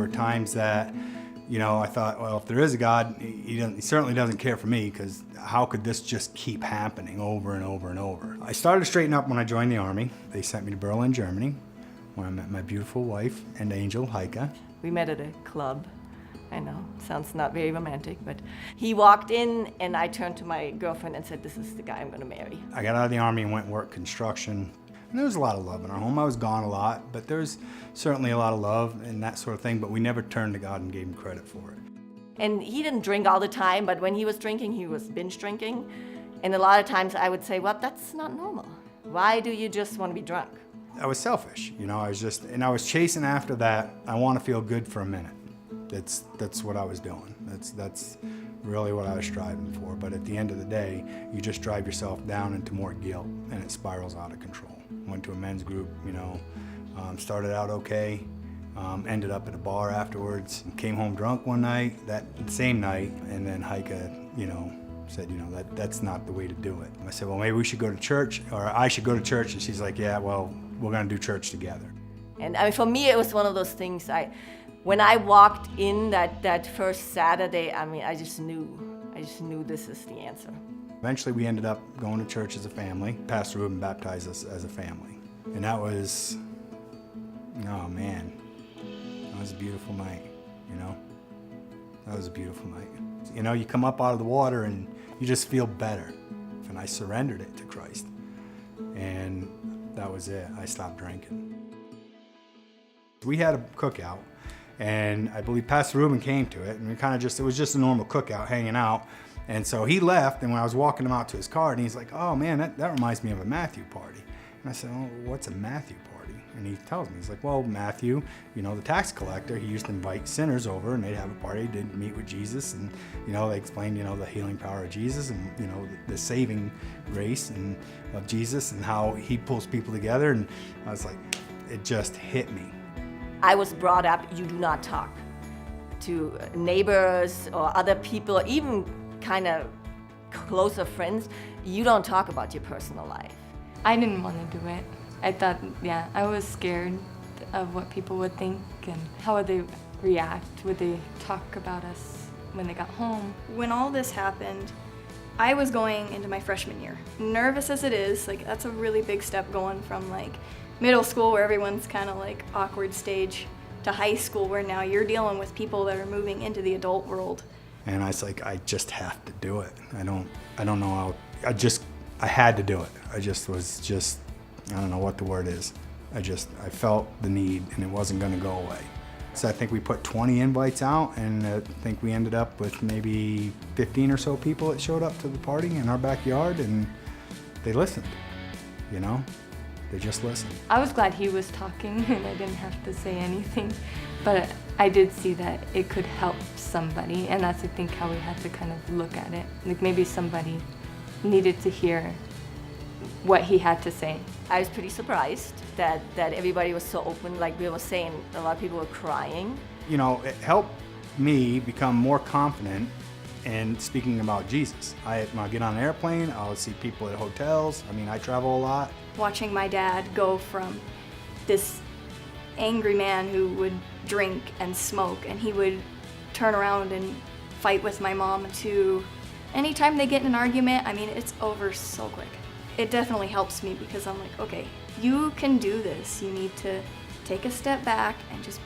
were times that, I thought, well, if there is a God, he certainly doesn't care for me, because how could this just keep happening over and over and over? I started to straighten up when I joined the Army. They sent me to Berlin, Germany, where I met my beautiful wife and angel, Heike. We met at a club. I know, sounds not very romantic, but he walked in and I turned to my girlfriend and said, this is the guy I'm gonna marry. I got out of the Army and went and worked construction. And there was a lot of love in our home. I was gone a lot, but there's certainly a lot of love and that sort of thing, but we never turned to God and gave him credit for it. And he didn't drink all the time, but when he was drinking, he was binge drinking. And a lot of times I would say, well, that's not normal. Why do you just want to be drunk? I was selfish, I was chasing after that. I want to feel good for a minute. That's what I was doing. That's really what I was striving for. But at the end of the day, you just drive yourself down into more guilt and it spirals out of control. Went to a men's group, started out okay, ended up at a bar afterwards, came home drunk one night, that same night, and then Heike, said, that's not the way to do it. I said, well, maybe we should go to church, or I should go to church. And she's like, yeah, well, we're gonna do church together. And for me, it was one of those things, when I walked in that first Saturday, I just knew this is the answer. Eventually we ended up going to church as a family. Pastor Ruben baptized us as a family. And that was, oh man, that was a beautiful night, That was a beautiful night. You come up out of the water and you just feel better. And I surrendered it to Christ. And that was it. I stopped drinking. We had a cookout, and I believe Pastor Ruben came to it, and it was just a normal cookout, hanging out. And so he left, and when I was walking him out to his car, and he's like, oh man, that reminds me of a Matthew party. And I said, oh, what's a Matthew party? And he tells me, he's like, well, Matthew, the tax collector, he used to invite sinners over, and they'd have a party, they'd meet with Jesus, and they explained, the healing power of Jesus, and the saving grace of Jesus, and how he pulls people together. And I was like, it just hit me. I was brought up, you do not talk to neighbors or other people, even kind of closer friends. You don't talk about your personal life. I didn't want to do it. I thought, I was scared of what people would think and how would they react. Would they talk about us when they got home? When all this happened, I was going into my freshman year. Nervous as it is, that's a really big step going from middle school, where everyone's kind of awkward stage, to high school, where now you're dealing with people that are moving into the adult world. And I was like, I just have to do it. I don't know how, I had to do it. I don't know what the word is. I felt the need, and it wasn't gonna go away. So I think we put 20 invites out, and I think we ended up with maybe 15 or so people that showed up to the party in our backyard, and they listened, They just listened. I was glad he was talking and I didn't have to say anything, but I did see that it could help somebody, and that's, I think, how we had to kind of look at it. Maybe somebody needed to hear what he had to say. I was pretty surprised that everybody was so open. Like we were saying, a lot of people were crying. It helped me become more confident in speaking about Jesus. When I get on an airplane, I'll see people at hotels. I travel a lot. Watching my dad go from this angry man who would drink and smoke, and he would turn around and fight with my mom, to anytime they get in an argument, it's over so quick. It definitely helps me, because I'm like, okay, you can do this. You need to take a step back and just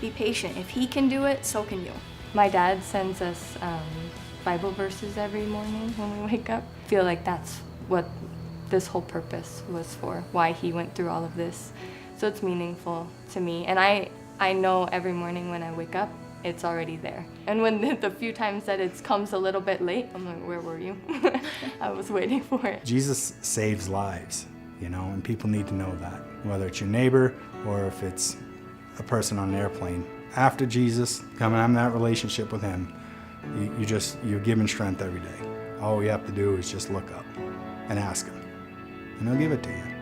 be patient. If he can do it, so can you. My dad sends us Bible verses every morning when we wake up. I feel like that's what this whole purpose was for, why he went through all of this. So it's meaningful to me. And I know every morning when I wake up, it's already there. And when the few times that it comes a little bit late, I'm like, where were you? I was waiting for it. Jesus saves lives, and people need to know that, whether it's your neighbor or if it's a person on an airplane. After Jesus, coming in that relationship with him, you're given strength every day. All you have to do is just look up and ask him, and he'll give it to you.